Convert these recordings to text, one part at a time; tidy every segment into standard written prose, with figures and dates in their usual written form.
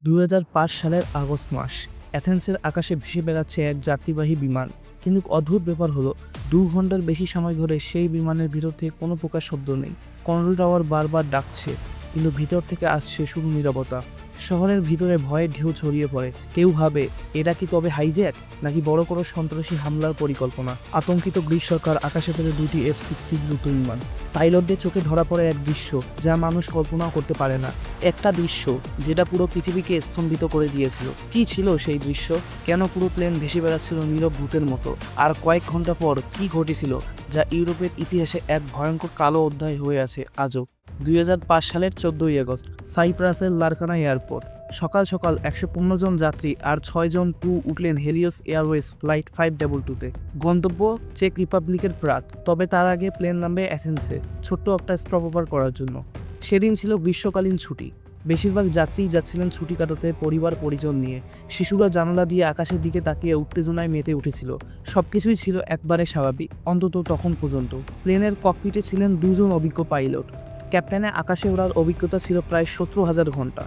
২০০৫ সালের আগস্ট মাস। অ্যাথেন্সের আকাশে ভেসে বেড়াচ্ছে এক যাত্রীবাহী বিমান। কিন্তু অদ্ভুত ব্যাপার হলো, ২ ঘন্টার বেশি সময় ধরে সেই বিমানের ভিতর থেকে কোনো প্রকার শব্দ নেই। কন্ট্রোল টাওয়ার বারবার ডাকছে, কিন্তু ভিতর থেকে আসছে শুধু নীরবতা। শহরের ভিতরে ভয়ের ঢেউ ছড়িয়ে পড়ে। কেউ ভাবে, এটা কি তবে হাইজ্যাক, নাকি বড় কোনো সন্ত্রাসী হামলার পরিকল্পনা? আতঙ্কিত গ্রিস সরকার আকাশে তোলে ২টি F-16 যুদ্ধ বিমান। পাইলটদের চোখে ধরা পড়ে এক দৃশ্য যা মানুষ কল্পনাও করতে পারে না। একটা দৃশ্য যেটা পুরো পৃথিবীকে স্তম্ভিত করে দিয়েছিল। কি ছিল সেই দৃশ্য? কেন পুরো প্লেন ভেসে বেড়াচ্ছিল নীরব ভূতের মতো? আর কয়েক ঘন্টা পর কি ঘটেছিল, যা ইউরোপের ইতিহাসে এক ভয়ঙ্কর কালো অধ্যায় হয়ে আছে আজও? ২০০৫ সালের ১৪ই আগস্ট, সাইপ্রাসের লারকানা এয়ারপোর্ট। সকাল সকাল ১১৫ জন যাত্রী আর ৬ জন ক্রু উঠলেন হেলিওস এয়ারওয়েজ ফ্লাইট 522-তে। গন্তব্য চেক রিপাবলিকের প্রাগ। তবে তার আগে প্লেন নামবে অ্যাথেন্সে, ছোট্ট একটা স্টপ ওভার করার জন্য। সেদিন ছিল গ্রীষ্মকালীন ছুটি। বেশিরভাগ যাত্রীই যাচ্ছিলেন ছুটি কাটাতে পরিবার পরিজন নিয়ে। শিশুরা জানালা দিয়ে আকাশের দিকে তাকিয়ে উত্তেজনায় মেতে উঠেছিল। সবকিছুই ছিল একবারে স্বাভাবিক, অন্তত তখন পর্যন্ত। প্লেনের ককপিটে ছিলেন ২ জন অভিজ্ঞ পাইলট। ক্যাপ্টেনের আকাশে ওড়ার অভিজ্ঞতা ছিল প্রায় ১৭,০০০ ঘন্টা,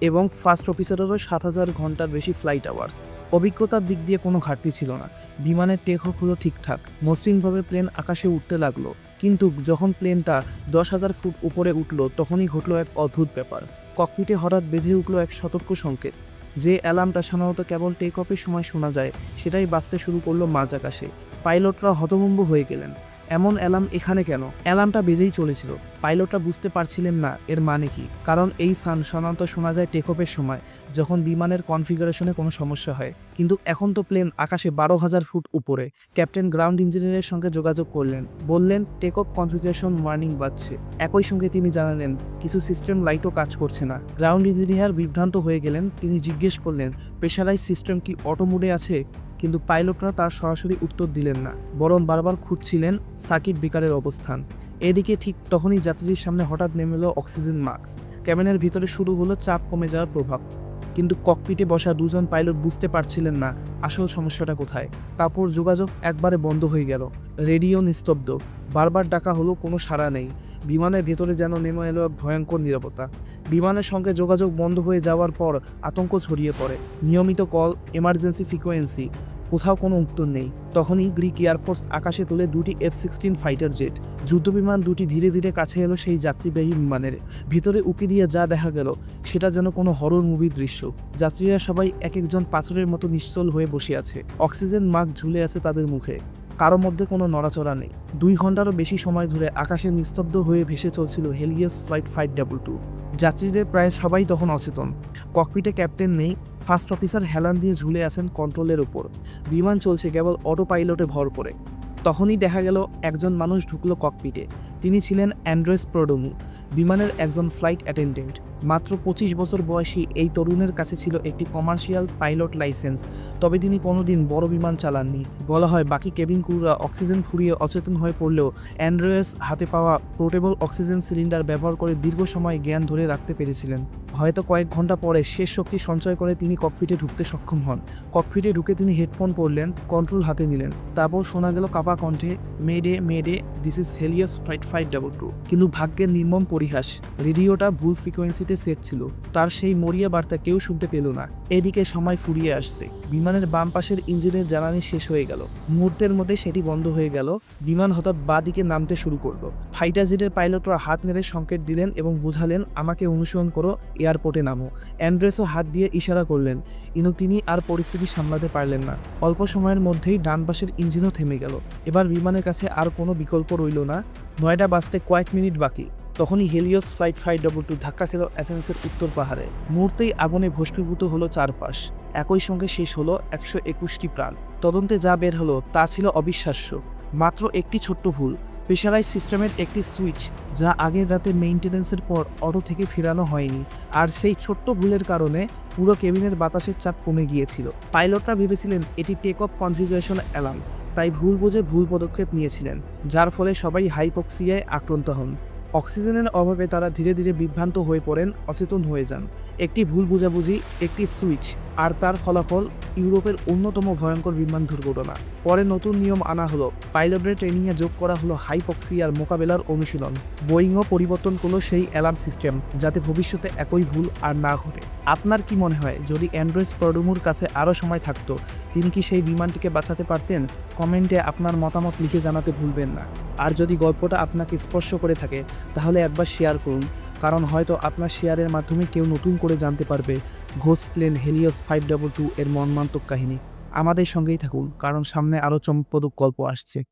এবং ফার্স্ট অফিসারেরও ৭,০০০ ঘন্টার বেশি ফ্লাইট আওয়ার্স। অভিজ্ঞতার দিক দিয়ে কোনো ঘাটতি ছিল না। বিমানের টেক অফ হলো ঠিকঠাক, মসৃণভাবে প্লেন আকাশে উঠতে লাগলো। কিন্তু যখন প্লেনটা ১০,০০০ ফুট উপরে উঠল, তখনই ঘটল এক অদ্ভুত ব্যাপার। ককপিটে হঠাৎ বেজে উঠল এক সতর্ক সংকেত। যে অ্যালার্মটা সাধারণত কেবল টেক অফের সময় শোনা যায়, সেটাই বাজতে শুরু করলো মাঝ আকাশে। পাইলটরা হতভম্ব হয়ে গেলেন। এমন অ্যালার্ম এখানে কেন? অ্যালার্মটা বেজেই চলেছিল। পাইলটরা বুঝতে পারছিলেন না এর মানে কি, কারণ এই সাধারণত শোনা যায় টেক অফের সময়, যখন বিমানের কনফিগারেশনে কোনো সমস্যা হয়। কিন্তু এখন তো প্লেন আকাশে ১২,০০০ ফুট উপরে। ক্যাপ্টেন গ্রাউন্ড ইঞ্জিনিয়ারের সঙ্গে যোগাযোগ করলেন, বললেন টেক অফ কনফিগারেশন ওয়ার্নিং বাজছে। একই সঙ্গে তিনি জানালেন কিছু সিস্টেম লাইটও কাজ করছে না। গ্রাউন্ড ইঞ্জিনিয়ার বিভ্রান্ত হয়ে গেলেন। তিনি জিজ্ঞেস করলেন, প্রেশারাইজ সিস্টেম কি অটো মোডে আছে? কিন্তু পাইলটরা তার সরাসরি উত্তর দিলেন না, বরং বারবার খুঁজছিলেন সার্কিট ব্রেকারের অবস্থান। এদিকে ঠিক তখনই যাত্রীদের সামনে হঠাৎ নেমে এলো অক্সিজেন মাস্ক। ক্যাবিনের ভিতরে শুরু হলো চাপ কমে যাওয়ার প্রভাব। কিন্তু ককপিটে বসা ২ জন পাইলট বুঝতে পারছিলেন না আসল সমস্যাটা কোথায়। তারপর যোগাযোগ একবারে বন্ধ হয়ে গেল। রেডিও নিস্তব্ধ। বারবার ডাকা হলো, কোনো সাড়া নেই। বিমানের ভেতরে যেন নেমে এলো এক ভয়ঙ্কর নীরবতা। বিমানের সঙ্গে যোগাযোগ বন্ধ হয়ে যাওয়ার পর আতঙ্ক ছড়িয়ে পড়ে। নিয়মিত কল, এমার্জেন্সি ফ্রিকোয়েন্সি, কোথাও কোনো উত্তর নেই। তখনই গ্রিক এয়ারফোর্স আকাশে তোলে ২টি F-16 ফাইটার জেট। যুদ্ধবিমান দুটি ধীরে ধীরে কাছে এলো সেই যাত্রীবাহী বিমানের। ভিতরে উঁকি দিয়ে যা দেখা গেল, সেটা যেন কোনো হরর মুভির দৃশ্য। যাত্রীরা সবাই এক একজন পাথরের মতো নিশ্চল হয়ে বসে আছে। অক্সিজেন মাস্ক ঝুলে আছে তাদের মুখে। কারো মধ্যে কোনো নড়াচড়া নেই। ২ ঘন্টারও বেশি সময় ধরে আকাশে নিস্তব্ধ হয়ে ভেসে চলছিল হেলিওস ফ্লাইট 522। যাত্রীদের প্রায় সবাই তখন অচেতন। ককপিটে ক্যাপ্টেন নেই। ফার্স্ট অফিসার হেলান দিয়ে ঝুলে আছেন কন্ট্রোলের ওপর। বিমান চলছে কেবল অটো পাইলটে ভর করে। তখনই দেখা গেল একজন মানুষ ঢুকলো ককপিটে। তিনি ছিলেন অ্যান্ড্রেস প্রোডোমু, বিমানের একজন ফ্লাইট অ্যাটেন্ডেন্ট। মাত্র ২৫ বছর বয়সী এই তরুণের কাছে ছিল একটি কমার্শিয়াল পাইলট লাইসেন্স। তবে তিনি কোনোদিন বড় বিমান চালাননি। বলা হয় বাকি কেবিন ক্রুরা অক্সিজেন ফুরিয়ে অচেতন হয়ে পড়লেও অ্যান্ড্রেস হাতে পাওয়া পোর্টেবল অক্সিজেন সিলিন্ডার ব্যবহার করে দীর্ঘ সময় জ্ঞান ধরে রাখতে পেরেছিলেন। হয়তো কয়েক ঘন্টা পরে শেষ শক্তি সঞ্চয় করে তিনি ককপিটে ঢুকতে সক্ষম হন। ককপিটে ঢুকে তিনি হেডফোন পরলেন, কন্ট্রোল হাতে নিলেন। তারপর শোনা গেল কাপা কণ্ঠে, মেডে মেডে, দিস ইজ হেলিওস ফ্লাইট 522। কিন্তু ভাগ্যের নির্মম পরিহাস, রেডিওটা ভুল ফ্রিকোয়েন্সিতে সেট ছিল। তার সেই মরিয়া বার্তা কেউ শুনতে পেল না। এদিকে সময় ফুরিয়ে আসছে। বিমানের বাম পাশের ইঞ্জিনের জ্বালানি শেষ হয়ে গেল। মুহূর্তের মধ্যে সেটি বন্ধ হয়ে গেল। বিমান হঠাৎ বাঁ দিকে নামতে শুরু করলো। ফাইটার জেটের পাইলটরা হাত নেড়ে সংকেত দিলেন এবং বোঝালেন, আমাকে অনুসরণ করো, এয়ারপোর্টে নামো। অ্যান্ড্রেসও হাত দিয়ে ইশারা করলেন, কিন্তু তিনি আর পরিস্থিতি সামলাতে পারলেন না। অল্প সময়ের মধ্যেই ডান পাশের ইঞ্জিনও থেমে গেল। এবার বিমানের কাছে আর কোনো বিকল্প রইল না। ৯টা বাজতে কয়েক মিনিট বাকি। তখনই হেলিওস ফ্লাইট 522 ধাক্কা খেল অ্যাথেন্সের উত্তর পাহাড়ে। মুহূর্তেই আগুনে ভস্মীভূত হলো চারপাশ। একই সঙ্গে শেষ হলো ১২১টি প্রাণ। তদন্তে যা বের হলো তা ছিল অবিশ্বাস্য। মাত্র একটি ছোট্ট ভুল, প্রেশারাইজ সিস্টেমের একটি সুইচ, যা আগের রাতে মেইনটেন্যান্সের পর অটো থেকে ফেরানো হয়নি। আর সেই ছোট্ট ভুলের কারণে পুরো কেবিনের বাতাসের চাপ কমে গিয়েছিল। পাইলটরা ভেবেছিলেন এটি টেক অফ কনফিগারেশন অ্যালার্ম, তাই ভুল বুঝে ভুল পদক্ষেপ নিয়েছিলেন, যার ফলে সবাই হাইপক্সিয়ায় আক্রান্ত হন। অক্সিজেনের অভাবে তারা ধীরে ধীরে বিভ্রান্ত হয়ে পড়েন, অচেতন হয়ে যান। একটি ভুল বোঝাবুঝি, একটি সুইচ, আর তার ফলাফল ইউরোপের অন্যতম ভয়ঙ্কর বিমান দুর্ঘটনা। পরে নতুন নিয়ম আনা হলো, পাইলটদের ট্রেনিংয়ে যোগ করা হলো হাইপক্সিয়ার মোকাবেলার অনুশীলন। বোয়িংও পরিবর্তন করলো সেই অ্যালার্ম সিস্টেম, যাতে ভবিষ্যতে একই ভুল আর না ঘটে। আপনার কি মনে হয়, যদি অ্যান্ড্রেস পারডুমুর কাছে আরও সময় থাকতো, তিনি কি সেই বিমানটিকে বাঁচাতে পারতেন? কমেন্টে আপনার মতামত লিখে জানাতে ভুলবেন না। আর যদি গল্পটা আপনাকে স্পর্শ করে থাকে, তাহলে একবার শেয়ার করুন, কারণ হয়তো আপনার শেয়ারের মাধ্যমে কেউ নতুন করে জানতে পারবে ঘোস্ট প্লেন হেলিওস 522 এর মর্মান্তিক কাহিনী। আমাদের সঙ্গেই থাকুন, কারণ সামনে আরও চমকপ্রদ গল্প আসছে।